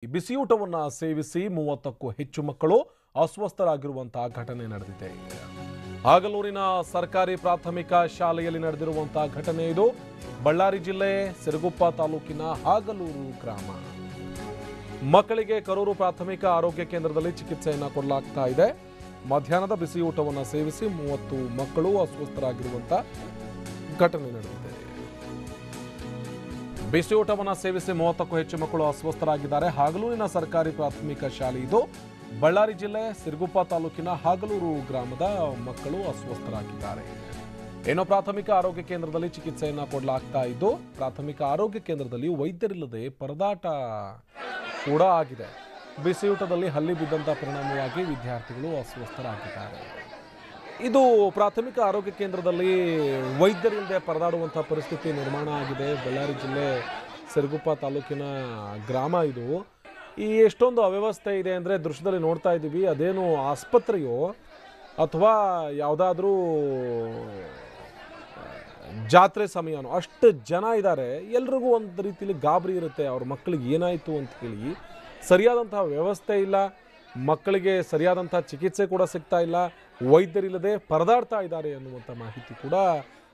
ಬಿಸಿಯೂಟವನ್ನ ಸೇವಿಸಿ 30ಕ್ಕೂ ಹೆಚ್ಚು ಮಕ್ಕಳು ಅಸ್ವಸ್ಥರಾಗಿರುವಂತಹ ಘಟನೆ ನಡೆದಿದೆ. ಹಾಗಲೂರಿನ ಸರ್ಕಾರಿ ಪ್ರಾಥಮಿಕ ಶಾಲೆಯಲ್ಲಿ ನಡೆದಿರುವಂತಹ ಘಟನೆ ಇದು. ಬಳ್ಳಾರಿ ಜಿಲ್ಲೆ ಸಿರುಗುಪ್ಪ ತಾಲೂಕಿನ ಹಾಗಲೂರು ಗ್ರಾಮ. ಮಕ್ಕಳಿಗೆ ಕರೂರು ಪ್ರಾಥಮಿಕ ಆರೋಗ್ಯ ಕೇಂದ್ರದಲ್ಲಿ ಚಿಕಿತ್ಸೆಯನ್ನ ಕೊಡಲಾಗ್ತಾ ಇದೆ. ಮಧ್ಯಾಹ್ನದ ಬಿಸಿಯೂಟವನ್ನ ಸೇವಿಸಿ 30 ಮಕ್ಕಳು ಅಸ್ವಸ್ಥರಾಗಿರುವಂತಹ ಘಟನೆ ನಡೆದಿದೆ. ಬಿಸಿಯೂಟವನ್ನು ಸೇವಿಸಿ 30ಕ್ಕೂ ಹೆಚ್ಚು ಮಕ್ಕಳು ಅಸ್ವಸ್ಥರಾಗಿದ್ದಾರೆ. ಹಾಗಲೂರಿನ ಸರ್ಕಾರಿ ಪ್ರಾಥಮಿಕ ಶಾಲೆ ಇದು. ಬಳ್ಳಾರಿ ಜಿಲ್ಲೆ ಸಿರುಗುಪ್ಪ ತಾಲೂಕಿನ ಹಾಗಲೂರು ಗ್ರಾಮದ ಮಕ್ಕಳು ಅಸ್ವಸ್ಥರಾಗಿದ್ದಾರೆ. ಏನೋ ಪ್ರಾಥಮಿಕ ಆರೋಗ್ಯ ಕೇಂದ್ರದಲ್ಲಿ ಚಿಕಿತ್ಸೆಯನ್ನ ಕೊಡಲಾಗ್ತಾ ಇದ್ದು, ಪ್ರಾಥಮಿಕ ಆರೋಗ್ಯ ಕೇಂದ್ರದಲ್ಲಿ ವೈದ್ಯರಿಲ್ಲದೆ ಪರದಾಟ ಕೂಡ ಆಗಿದೆ. ಬಿಸಿಯೂಟದಲ್ಲಿ ಹಲ್ಲಿ ಬಿದ್ದಂತ ಪರಿಣಾಮವಾಗಿ ವಿದ್ಯಾರ್ಥಿಗಳು ಅಸ್ವಸ್ಥರಾಗಿದ್ದಾರೆ. ಇದು ಪ್ರಾಥಮಿಕ ಆರೋಗ್ಯ ಕೇಂದ್ರದಲ್ಲಿ ವೈದ್ಯರಿಲ್ಲದೆ ಪರದಾಡುವಂಥ ಪರಿಸ್ಥಿತಿ ನಿರ್ಮಾಣ ಆಗಿದೆ. ಬಳ್ಳಾರಿ ಜಿಲ್ಲೆ ಸಿರುಗುಪ್ಪ ತಾಲೂಕಿನ ಗ್ರಾಮ ಇದು. ಈ ಎಷ್ಟೊಂದು ಅವ್ಯವಸ್ಥೆ ಇದೆ ಅಂದರೆ ದೃಶ್ಯದಲ್ಲಿ ನೋಡ್ತಾ ಇದ್ದೀವಿ. ಅದೇನು ಆಸ್ಪತ್ರೆಯೋ ಅಥವಾ ಯಾವುದಾದ್ರೂ ಜಾತ್ರೆ ಸಮಯನೋ, ಅಷ್ಟು ಜನ ಇದ್ದಾರೆ. ಎಲ್ರಿಗೂ ಒಂದು ರೀತಿಯಲ್ಲಿ ಗಾಬರಿ ಇರುತ್ತೆ, ಅವ್ರ ಮಕ್ಕಳಿಗೆ ಏನಾಯಿತು ಅಂತ ಹೇಳಿ. ಸರಿಯಾದಂತಹ ವ್ಯವಸ್ಥೆ ಇಲ್ಲ, ಮಕ್ಕಳಿಗೆ ಸರಿಯಾದಂಥ ಚಿಕಿತ್ಸೆ ಕೂಡ ಸಿಗ್ತಾ ಇಲ್ಲ, ವೈದ್ಯರಿಲ್ಲದೆ ಪರದಾಡ್ತಾ ಇದ್ದಾರೆ ಅನ್ನುವಂಥ ಮಾಹಿತಿ ಕೂಡ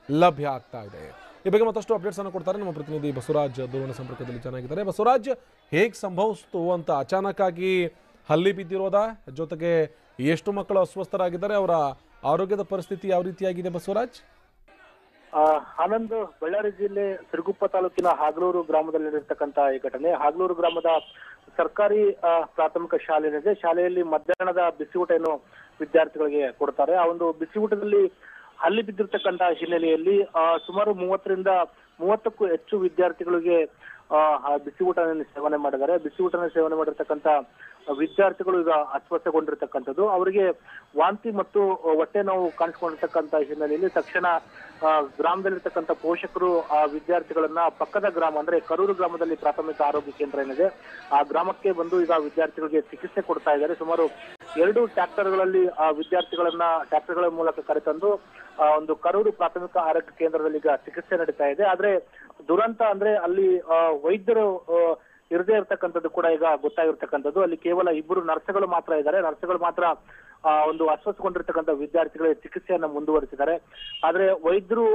ಲಭ್ಯ ಆಗ್ತಾ ಇದೆ. ಈ ಬಗ್ಗೆ ಮತ್ತಷ್ಟು ಅಪ್ಡೇಟ್ಸ್ ಅನ್ನು ಕೊಡ್ತಾರೆ ನಮ್ಮ ಪ್ರತಿನಿಧಿ ಬಸವರಾಜ್ ದೂರವಾಣಿ ಸಂಪರ್ಕದಲ್ಲಿ ಚೆನ್ನಾಗಿದ್ದಾರೆ. ಬಸವರಾಜ್, ಹೇಗೆ ಸಂಭವಿಸ್ತು ಅಂತ ಅಚಾನಕ್ ಆಗಿ ಹಲ್ಲಿ ಬಿದ್ದಿರೋದಾ, ಜೊತೆಗೆ ಎಷ್ಟು ಮಕ್ಕಳು ಅಸ್ವಸ್ಥರಾಗಿದ್ದಾರೆ, ಅವರ ಆರೋಗ್ಯದ ಪರಿಸ್ಥಿತಿ ಯಾವ ರೀತಿಯಾಗಿದೆ ಬಸವರಾಜ್? ಆನಂದ್, ಬಳ್ಳಾರಿ ಜಿಲ್ಲೆ ಸಿರುಗುಪ್ಪ ತಾಲೂಕಿನ ಹಾಗಲೂರು ಗ್ರಾಮದಲ್ಲಿ ನಡೆದಿರ್ತಕ್ಕಂಥ ಈ ಘಟನೆ. ಹಾಗಲೂರು ಗ್ರಾಮದ ಸರ್ಕಾರಿ ಪ್ರಾಥಮಿಕ ಶಾಲೆ ಏನಿದೆ, ಶಾಲೆಯಲ್ಲಿ ಮಧ್ಯಾಹ್ನದ ಬಿಸಿಯೂಟ ಏನು ವಿದ್ಯಾರ್ಥಿಗಳಿಗೆ ಕೊಡ್ತಾರೆ. ಆ ಒಂದು ಬಿಸಿಯೂಟದಲ್ಲಿ ಹಲ್ಲಿ ಬಿದ್ದಿರ್ತಕ್ಕಂಥ ಹಿನ್ನೆಲೆಯಲ್ಲಿ ಸುಮಾರು 30ರಿಂದ 30ಕ್ಕೂ ಹೆಚ್ಚು ವಿದ್ಯಾರ್ಥಿಗಳಿಗೆ ಬಿಸಿಯೂಟ ಸೇವನೆ ಮಾಡಿದ್ದಾರೆ. ಬಿಸಿಯೂಟನ ಸೇವನೆ ಮಾಡಿರ್ತಕ್ಕಂಥ ವಿದ್ಯಾರ್ಥಿಗಳು ಈಗ ಅಸ್ವಸ್ಥಗೊಂಡಿರ್ತಕ್ಕಂಥದ್ದು. ಅವರಿಗೆ ವಾಂತಿ ಮತ್ತು ಹೊಟ್ಟೆ ನೋವು ಕಾಣಿಸ್ಕೊಂಡಿರ್ತಕ್ಕಂಥ ಹಿನ್ನೆಲೆಯಲ್ಲಿ ತಕ್ಷಣ ಗ್ರಾಮದಲ್ಲಿರ್ತಕ್ಕಂಥ ಪೋಷಕರು ಆ ವಿದ್ಯಾರ್ಥಿಗಳನ್ನ ಪಕ್ಕದ ಗ್ರಾಮ ಅಂದ್ರೆ ಕರೂರು ಗ್ರಾಮದಲ್ಲಿ ಪ್ರಾಥಮಿಕ ಆರೋಗ್ಯ ಕೇಂದ್ರ ಏನಿದೆ ಆ ಗ್ರಾಮಕ್ಕೆ ಬಂದು ಈಗ ವಿದ್ಯಾರ್ಥಿಗಳಿಗೆ ಚಿಕಿತ್ಸೆ ಕೊಡ್ತಾ ಇದ್ದಾರೆ. ಸುಮಾರು 2 ಟ್ರ್ಯಾಕ್ಟರ್ಗಳಲ್ಲಿ ಆ ವಿದ್ಯಾರ್ಥಿಗಳನ್ನ ಟ್ರ್ಯಾಕ್ಟರ್ಗಳ ಮೂಲಕ ಕರೆತಂದು ಒಂದು ಕರೂರು ಪ್ರಾಥಮಿಕ ಆರೋಗ್ಯ ಕೇಂದ್ರದಲ್ಲಿ ಈಗ ಚಿಕಿತ್ಸೆ ನಡೀತಾ ಇದೆ. ಆದ್ರೆ ದುರಂತ ಅಂದ್ರೆ ಅಲ್ಲಿ ವೈದ್ಯರು ಇರದೇ ಇರ್ತಕ್ಕಂಥದ್ದು ಕೂಡ ಈಗ ಗೊತ್ತಾಗಿರ್ತಕ್ಕಂಥದ್ದು. ಅಲ್ಲಿ ಕೇವಲ 2 ನರ್ಸ್ಗಳು ಮಾತ್ರ ಇದ್ದಾರೆ. ನರ್ಸ್ಗಳು ಮಾತ್ರ ಒಂದು ಅಸ್ವಸ್ಥಗೊಂಡಿರ್ತಕ್ಕಂಥ ವಿದ್ಯಾರ್ಥಿಗಳಿಗೆ ಚಿಕಿತ್ಸೆಯನ್ನ ಮುಂದುವರಿಸಿದ್ದಾರೆ. ಆದ್ರೆ ವೈದ್ಯರು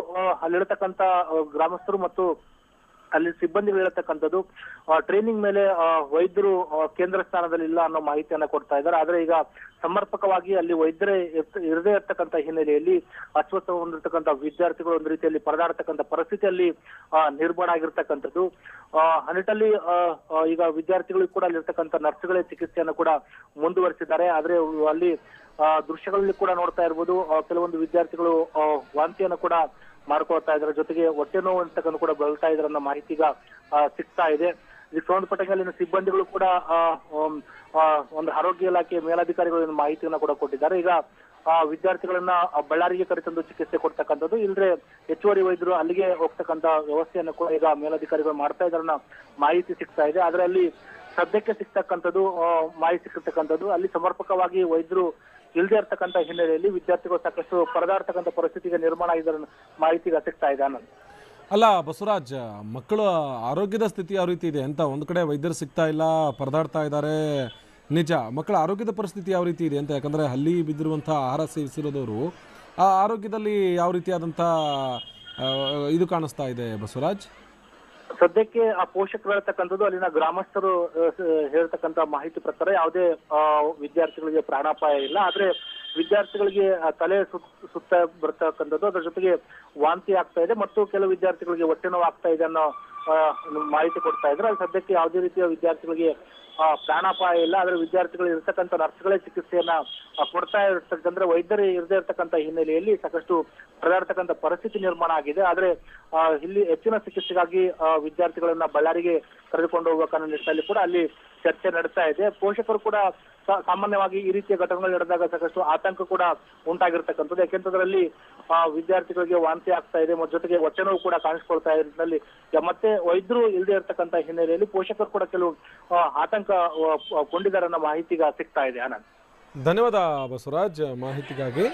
ಅಲ್ಲಿರತಕ್ಕಂಥ ಗ್ರಾಮಸ್ಥರು ಮತ್ತು ಅಲ್ಲಿ ಸಿಬ್ಬಂದಿಗಳು ಇರತಕ್ಕಂಥದ್ದು ಟ್ರೈನಿಂಗ್ ಮೇಲೆ ವೈದ್ಯರು ಕೇಂದ್ರ ಸ್ಥಾನದಲ್ಲಿ ಇಲ್ಲ ಅನ್ನೋ ಮಾಹಿತಿಯನ್ನ ಕೊಡ್ತಾ ಇದ್ದಾರೆ. ಆದ್ರೆ ಈಗ ಸಮರ್ಪಕವಾಗಿ ಅಲ್ಲಿ ವೈದ್ಯರೇ ಇರದೇ ಇರ್ತಕ್ಕಂಥ ಹಿನ್ನೆಲೆಯಲ್ಲಿ ಅಸ್ವಸ್ಥಗೊಂಡಿರ್ತಕ್ಕಂಥ ವಿದ್ಯಾರ್ಥಿಗಳು ಒಂದು ರೀತಿಯಲ್ಲಿ ಪರದಾಡ್ತಕ್ಕಂಥ ಪರಿಸ್ಥಿತಿಯಲ್ಲಿ ನಿರ್ಮಾಣ ಆಗಿರ್ತಕ್ಕಂಥದ್ದು. ನಿಟ್ಟಲ್ಲಿ ಈಗ ವಿದ್ಯಾರ್ಥಿಗಳಿಗೂ ಕೂಡ ಅಲ್ಲಿರ್ತಕ್ಕಂಥ ನರ್ಸ್ಗಳೇ ಚಿಕಿತ್ಸೆಯನ್ನು ಕೂಡ ಮುಂದುವರಿಸಿದ್ದಾರೆ. ಆದ್ರೆ ಅಲ್ಲಿ ದೃಶ್ಯಗಳಲ್ಲಿ ಕೂಡ ನೋಡ್ತಾ ಇರ್ಬೋದು, ಕೆಲವೊಂದು ವಿದ್ಯಾರ್ಥಿಗಳು ವಾಂತಿಯನ್ನು ಕೂಡ ಮಾಡ್ಕೊಳ್ತಾ ಇದ್ದಾರೆ, ಜೊತೆಗೆ ಹೊಟ್ಟೆ ನೋವು ಅಂತಕ್ಕಂಥ ಕೂಡ ಬಳಲ್ತಾ ಇದ್ದಾರೆ ಅನ್ನೋ ಮಾಹಿತಿ ಈಗ ಸಿಗ್ತಾ ಇದೆ. ಇದಕ್ಕೆ ಸಂಬಂಧಪಟ್ಟಂಗೆ ಅಲ್ಲಿನ ಸಿಬ್ಬಂದಿಗಳು ಕೂಡ ಒಂದು ಆರೋಗ್ಯ ಇಲಾಖೆ ಮೇಲಾಧಿಕಾರಿಗಳು ಮಾಹಿತಿಯನ್ನ ಕೂಡ ಕೊಟ್ಟಿದ್ದಾರೆ. ಈಗ ವಿದ್ಯಾರ್ಥಿಗಳನ್ನ ಬಳ್ಳಾರಿಗೆ ಕರೆತಂದು ಚಿಕಿತ್ಸೆ ಕೊಡ್ತಕ್ಕಂಥದ್ದು, ಇಲ್ಲದ್ರೆ ಹೆಚ್ಚುವರಿ ವೈದ್ಯರು ಅಲ್ಲಿಗೆ ಹೋಗ್ತಕ್ಕಂಥ ವ್ಯವಸ್ಥೆಯನ್ನು ಕೂಡ ಈಗ ಮೇಲಾಧಿಕಾರಿಗಳು ಮಾಡ್ತಾ ಇದ್ದಾರೆ ಮಾಹಿತಿ ಸಿಗ್ತಾ ಇದೆ. ಆದ್ರೆ ಅಲ್ಲಿ ಸದ್ಯಕ್ಕೆ ಸಿಗ್ತಕ್ಕಂಥದ್ದು ಮಾಹಿತಿ ಸಿಗ್ತಕ್ಕಂಥದ್ದು ಅಲ್ಲಿ ಸಮರ್ಪಕವಾಗಿ ವೈದ್ಯರು ಇಲ್ಲದೆ ಇರ್ತಕ್ಕಂಥ ಹಿನ್ನೆಲೆಯಲ್ಲಿ ವಿದ್ಯಾರ್ಥಿಗಳು ಸಾಕಷ್ಟು ಪರದಾಡ್ತಕ್ಕಂಥ ಪರಿಸ್ಥಿತಿಗೆ ನಿರ್ಮಾಣ ಆಗಿರೋ ಮಾಹಿತಿ ಸಿಗ್ತಾ ಇದೆ. ಅಲ್ಲ ಬಸವರಾಜ್, ಮಕ್ಕಳ ಆರೋಗ್ಯದ ಸ್ಥಿತಿ ಯಾವ ರೀತಿ ಇದೆ ಅಂತ ಒಂದು ಕಡೆ ವೈದ್ಯರು ಸಿಗ್ತಾ ಇಲ್ಲ, ಪರದಾಡ್ತಾ ಇದ್ದಾರೆ, ನಿಜ. ಮಕ್ಕಳ ಆರೋಗ್ಯದ ಪರಿಸ್ಥಿತಿ ಯಾವ ರೀತಿ ಇದೆ ಅಂತ, ಯಾಕಂದ್ರೆ ಹಲ್ಲಿ ಬಿದ್ದಿರುವಂಥ ಆಹಾರ ಸೇವಿಸಿರೋದವರು ಆ ಆರೋಗ್ಯದಲ್ಲಿ ಯಾವ ರೀತಿಯಾದಂಥ ಇದು ಕಾಣಿಸ್ತಾ ಇದೆ ಬಸವರಾಜ್? ಸದ್ಯಕ್ಕೆ ಆ ಪೋಷಕರು ಹೇಳ್ತಕ್ಕಂಥದ್ದು, ಅಲ್ಲಿನ ಗ್ರಾಮಸ್ಥರು ಹೇಳ್ತಕ್ಕಂಥ ಮಾಹಿತಿ ಪ್ರಕಾರ ಯಾವುದೇ ವಿದ್ಯಾರ್ಥಿಗಳಿಗೆ ಪ್ರಾಣಾಪಾಯ ಇಲ್ಲ. ಆದ್ರೆ ವಿದ್ಯಾರ್ಥಿಗಳಿಗೆ ತಲೆ ಸುತ್ತ ಬರ್ತಕ್ಕಂಥದ್ದು, ಅದ್ರ ಜೊತೆಗೆ ವಾಂತಿ ಆಗ್ತಾ ಇದೆ ಮತ್ತು ಕೆಲವು ವಿದ್ಯಾರ್ಥಿಗಳಿಗೆ ಹೊಟ್ಟೆ ನೋವು ಆಗ್ತಾ ಇದೆ ಅನ್ನೋ ಮಾಹಿತಿ ಕೊಡ್ತಾ ಇದ್ರೆ. ಅಲ್ಲಿ ಸದ್ಯಕ್ಕೆ ಯಾವುದೇ ರೀತಿಯ ವಿದ್ಯಾರ್ಥಿಗಳಿಗೆ ಪ್ರಾಣಾಪಾಯ ಇಲ್ಲ. ಆದ್ರೆ ವಿದ್ಯಾರ್ಥಿಗಳು ಇರ್ತಕ್ಕಂಥ ನರ್ಸ್ಗಳೇ ಚಿಕಿತ್ಸೆಯನ್ನ ಕೊಡ್ತಾ ಇರ್ತಕ್ಕಂದ್ರೆ ವೈದ್ಯರು ಇರದೇ ಇರ್ತಕ್ಕಂಥ ಹಿನ್ನೆಲೆಯಲ್ಲಿ ಸಾಕಷ್ಟು ಪರದಾಡ್ತಕ್ಕಂಥ ಪರಿಸ್ಥಿತಿ ನಿರ್ಮಾಣ ಆಗಿದೆ. ಆದ್ರೆ ಇಲ್ಲಿ ಹೆಚ್ಚಿನ ಚಿಕಿತ್ಸೆಗಾಗಿ ವಿದ್ಯಾರ್ಥಿಗಳನ್ನ ಬಳ್ಳಾರಿಗೆ ಕರೆದುಕೊಂಡು ಹೋಗ್ಬೇಕನ್ನೋ ನಿಟ್ಟಿನಲ್ಲಿ ಕೂಡ ಅಲ್ಲಿ ಚರ್ಚೆ ನಡೀತಾ ಇದೆ. ಪೋಷಕರು ಕೂಡ ಸಾಮಾನ್ಯವಾಗಿ ಈ ರೀತಿಯ ಘಟನೆಗಳು ನಡೆದಾಗ ಸಾಕಷ್ಟು ಆತಂಕ ಕೂಡ ಉಂಟಾಗಿರ್ತಕ್ಕಂಥದ್ದು. ಯಾಕೆಂತಂದ್ರಲ್ಲಿ ವಿದ್ಯಾರ್ಥಿಗಳಿಗೆ ವಾಂತಿ ಆಗ್ತಾ ಇದೆ ಮತ್ತು ಜೊತೆಗೆ ಹೊಟ್ಟೆ ನೋವು ಕೂಡ ಕಾಣಿಸ್ಕೊಳ್ತಾ ಇರೋದ್ರಲ್ಲಿ ಮತ್ತೆ ವೈದ್ಯರು ಇಲ್ಲದೆ ಇರ್ತಕ್ಕಂಥ ಹಿನ್ನೆಲೆಯಲ್ಲಿ ಪೋಷಕರು ಕೂಡ ಕೆಲವು ಆತಂಕ ಕೊಂಡಿದ್ದಾರೆ ಅನ್ನೋ ಮಾಹಿತಿಗ ಸಿಗ್ತಾ ಇದೆ. ಆನಂದ್, ಧನ್ಯವಾದ ಬಸವರಾಜ್ ಮಾಹಿತಿಗಾಗಿ.